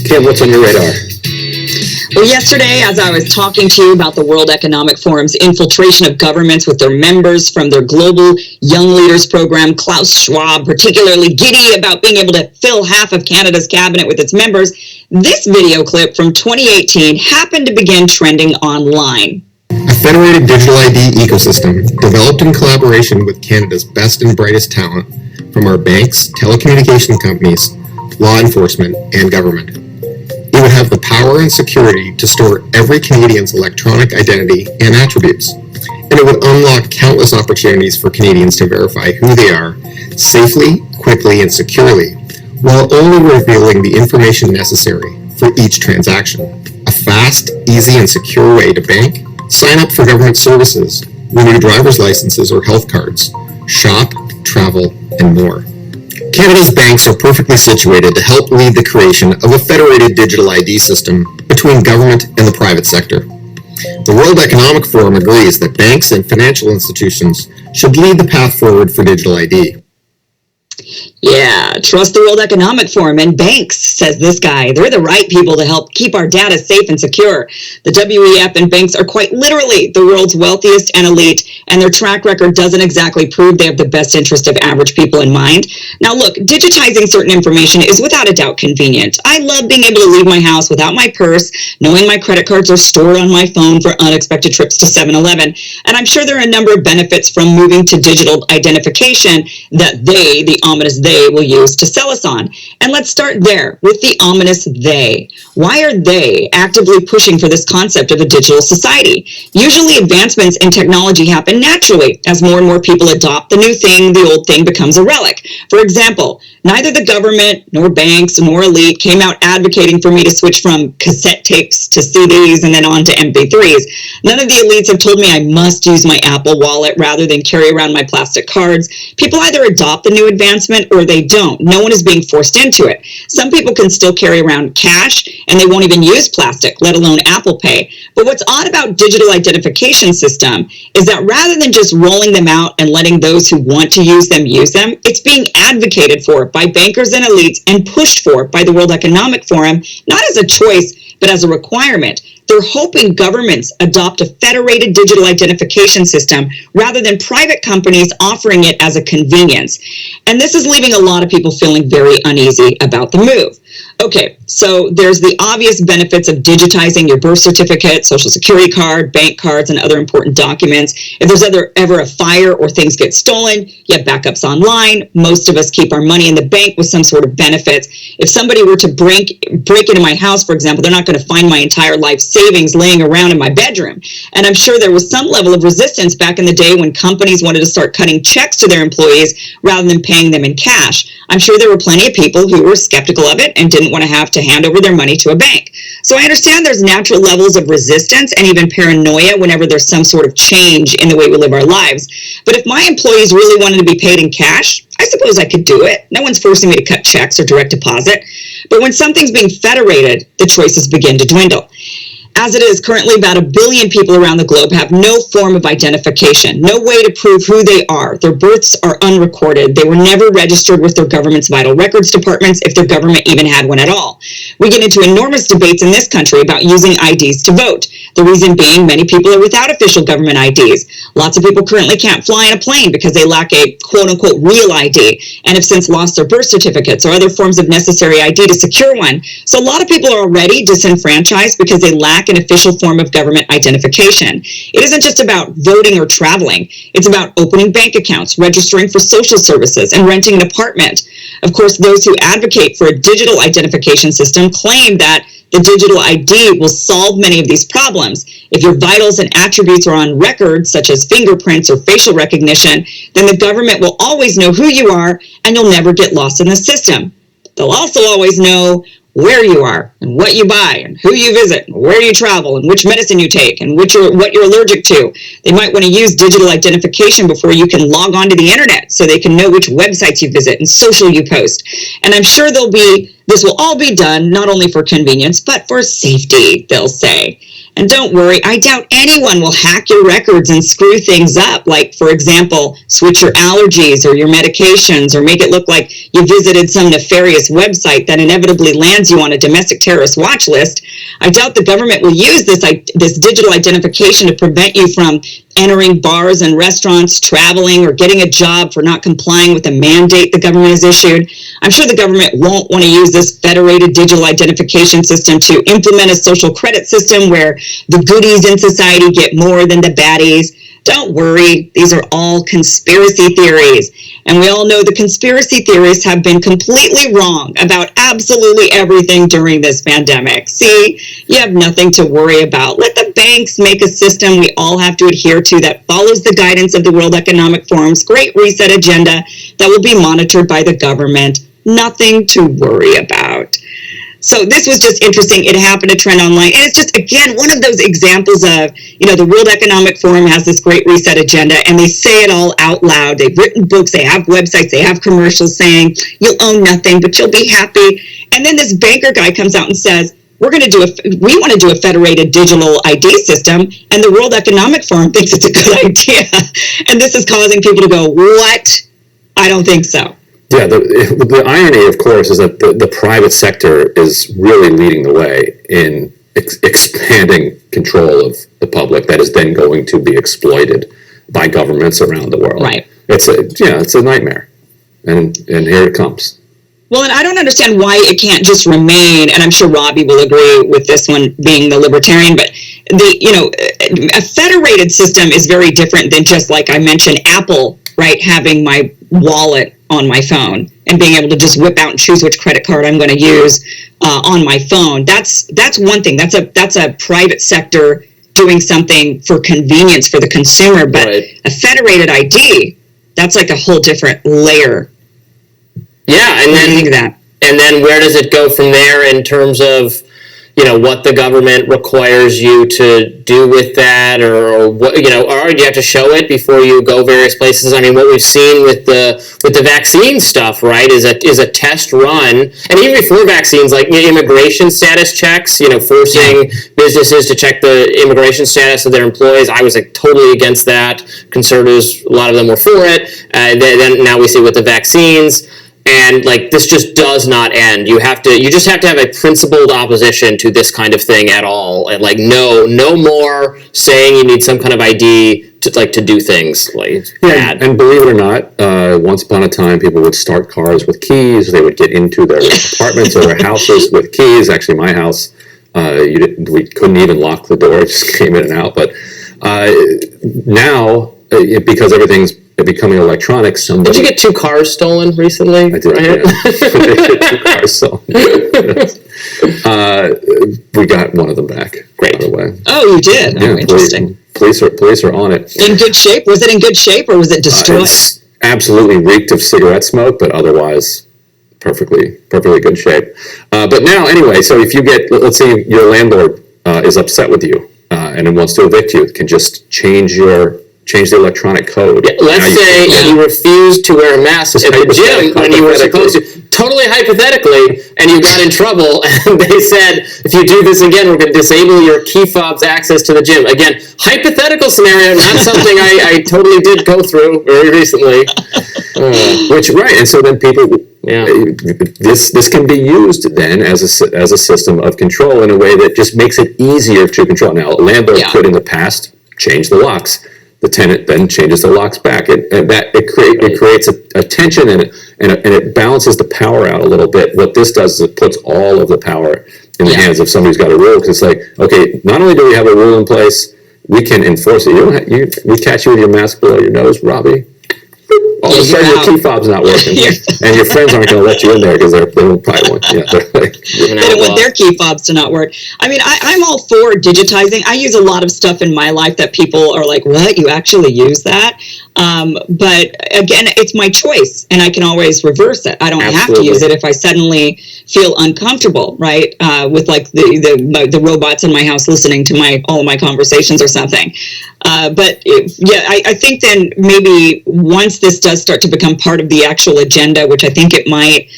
Kim, what's on your radar? Well, yesterday, as I was talking to you about the World Economic Forum's infiltration of governments with their members from their Global Young Leaders Program, Klaus Schwab, particularly giddy about being able to fill half of Canada's cabinet with its members, this video clip from 2018 happened to begin trending online. A federated digital ID ecosystem developed in collaboration with Canada's best and brightest talent from our banks, telecommunication companies, law enforcement, and government. It would have the power and security to store every Canadian's electronic identity and attributes, and it would unlock countless opportunities for Canadians to verify who they are safely, quickly, and securely, while only revealing the information necessary for each transaction. A fast, easy, and secure way to bank, sign up for government services, renew driver's licenses or health cards, shop, travel, and more. Canada's banks are perfectly situated to help lead the creation of a federated digital ID system between government and the private sector. The World Economic Forum agrees that banks and financial institutions should lead the path forward for digital ID. Yeah, trust the World Economic Forum and banks, says this guy. They're the right people to help keep our data safe and secure. The WEF and banks are quite literally the world's wealthiest and elite, and their track record doesn't exactly prove they have the best interest of average people in mind. Now look, digitizing certain information is without a doubt convenient. I love being able to leave my house without my purse, knowing my credit cards are stored on my phone for unexpected trips to 7-Eleven, and I'm sure there are a number of benefits from moving to digital identification that the ominous they, will use to sell us on. And let's start there with the ominous they. Why are they actively pushing for this concept of a digital society? Usually advancements in technology happen naturally as more and more people adopt the new thing, the old thing becomes a relic. For example, neither the government nor banks nor elite came out advocating for me to switch from cassette tapes to CDs and then on to MP3s. None of the elites have told me I must use my Apple Wallet rather than carry around my plastic cards. People either adopt the new advancement or they don't. No one is being forced into it. Some people can still carry around cash and they won't even use plastic, let alone Apple Pay. But what's odd about digital identification system is that rather than just rolling them out and letting those who want to use them, it's being advocated for by bankers and elites and pushed for by the World Economic Forum, not as a choice, but as a requirement. They're hoping governments adopt a federated digital identification system rather than private companies offering it as a convenience. And this is leaving a lot of people feeling very uneasy about the move. Okay, so there's the obvious benefits of digitizing your birth certificate, social security card, bank cards, and other important documents. If there's ever a fire or things get stolen, you have backups online. Most of us keep our money in the bank with some sort of benefits. If somebody were to break into my house, for example, they're not going to find my entire life savings laying around in my bedroom. And I'm sure there was some level of resistance back in the day when companies wanted to start cutting checks to their employees rather than paying them in cash. I'm sure there were plenty of people who were skeptical of it and didn't want to have to hand over their money to a bank. So I understand there's natural levels of resistance and even paranoia whenever there's some sort of change in the way we live our lives. But if my employees really wanted to be paid in cash, I suppose I could do it. No one's forcing me to cut checks or direct deposit. But when something's being federated, the choices begin to dwindle. As it is, currently about 1 billion people around the globe have no form of identification, no way to prove who they are. Their births are unrecorded. They were never registered with their government's vital records departments, if their government even had one at all. We get into enormous debates in this country about using IDs to vote. The reason being, many people are without official government IDs. Lots of people currently can't fly in a plane because they lack a quote-unquote real ID, and have since lost their birth certificates or other forms of necessary ID to secure one. So a lot of people are already disenfranchised because they lack an official form of government identification. It isn't just about voting or traveling. It's about opening bank accounts, registering for social services, and renting an apartment. Of course, those who advocate for a digital identification system claim that the digital ID will solve many of these problems. If your vitals and attributes are on record, such as fingerprints or facial recognition, then the government will always know who you are and you'll never get lost in the system. They'll also always know where you are and what you buy and who you visit and where you travel and which medicine you take and what you're allergic to. They might want to use digital identification before you can log on to the internet so they can know which websites you visit and social you post. And I'm sure this will all be done not only for convenience but for safety, they'll say. And don't worry, I doubt anyone will hack your records and screw things up, like, for example, switch your allergies or your medications, or make it look like you visited some nefarious website that inevitably lands you on a domestic terrorist watch list. I doubt the government will use this digital identification to prevent you from entering bars and restaurants, traveling, or getting a job for not complying with a mandate the government has issued. I'm sure the government won't want to use this federated digital identification system to implement a social credit system where the goodies in society get more than the baddies. Don't worry, these are all conspiracy theories. And we all know the conspiracy theorists have been completely wrong about absolutely everything during this pandemic. See, you have nothing to worry about. Let the banks make a system we all have to adhere to that follows the guidance of the World Economic Forum's Great Reset agenda that will be monitored by the government. Nothing to worry about. So this was just interesting. It happened to trend online. And it's just, again, one of those examples of, the World Economic Forum has this Great Reset agenda, and they say it all out loud. They've written books, they have websites, they have commercials saying, you'll own nothing, but you'll be happy. And then this banker guy comes out and says, we want to do a federated digital ID system, and the World Economic Forum thinks it's a good idea. And this is causing people to go, what? I don't think so. Yeah, the irony, of course, is that the private sector is really leading the way in expanding control of the public that is then going to be exploited by governments around the world. Right. It's a nightmare, and here it comes. Well, and I don't understand why it can't just remain, and I'm sure Robbie will agree with this one being the libertarian, but a federated system is very different than just, like I mentioned, Apple, right, having my wallet on my phone and being able to just whip out and choose which credit card I'm going to use on my phone. That's one thing. That's a private sector doing something for convenience for the consumer. But right. A federated ID, that's like a whole different layer. Yeah, and then where does it go from there in terms of what the government requires you to do with that, or what, or do you have to show it before you go various places? I mean, what we've seen with the vaccine stuff, right, is a test run, and even before vaccines, like immigration status checks, forcing businesses to check the immigration status of their employees. I was totally against that. Conservatives, a lot of them were for it. Then now we see with the vaccines. And this just does not end. You just have to have a principled opposition to this kind of thing at all, and no more saying you need some kind of ID to do things bad. And believe it or not, once upon a time, people would start cars with keys. They would get into their apartments or their houses with keys. Actually, my house, we couldn't even lock the door; it just came in and out. But now, because everything's becoming electronic, Did you get 2 cars stolen recently? I did. Right? Yeah. 2 cars stolen. We got one of them back. Great. By the way. Oh, you did? Yeah, oh, interesting. Police are on it. In good shape? Was it in good shape, or was it destroyed? It's absolutely reeked of cigarette smoke, but otherwise perfectly good shape. But now, anyway, so if you let's say your landlord is upset with you and wants to evict you, can just change the electronic code. Yeah, let's say you refused to wear a mask at the gym when you were supposed to. Totally hypothetically, and you got in trouble, and they said, if you do this again, we're going to disable your key fob's access to the gym. Again, hypothetical scenario, not something I totally did go through very recently. And so then people, this can be used then as a system of control in a way that just makes it easier to control. Now, a landlord could in the past change the locks. The tenant then changes the locks back, and it creates a tension and it balances the power out a little bit. What this does is it puts all of the power in the hands of somebody who's got a rule. Because it's like, okay, not only do we have a rule in place, we can enforce it. We catch you with your mask below your nose, Robbie. All of a sudden, your key fob's not working, and your friends aren't going to let you in there because they won't probably want. They don't want their key fobs to not work. I mean, I'm all for digitizing. I use a lot of stuff in my life that people are like, "What? You actually use that?" But again, it's my choice, and I can always reverse it. I don't have to use it if I suddenly feel uncomfortable, right? With the robots in my house listening to all of my conversations or something. I think then maybe once this does start to become part of the actual agenda, which I think it might,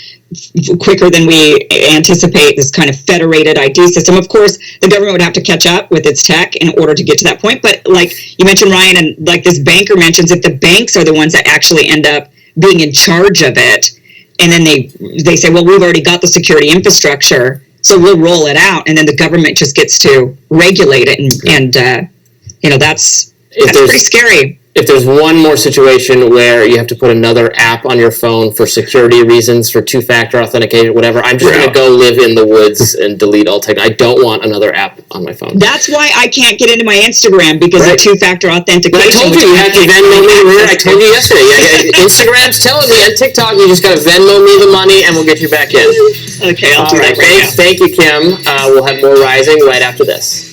quicker than we anticipate, this kind of federated ID system. Of course, the government would have to catch up with its tech in order to get to that point. But like you mentioned, Ryan, and like this banker mentions, if the banks are the ones that actually end up being in charge of it, and then they say, well, we've already got the security infrastructure, so we'll roll it out, and then the government just gets to regulate it, and that's pretty scary. If there's one more situation where you have to put another app on your phone for security reasons, for two-factor authentication, whatever, I'm just going to go live in the woods and delete all tech. I don't want another app on my phone. That's why I can't get into my Instagram, because of two-factor authentication. I told you have to Venmo me. I told you yesterday. Instagram's telling me, and TikTok, you just got to Venmo me the money, and we'll get you back in. Okay, I'll do that right. Thank you, Kim. We'll have more Rising right after this.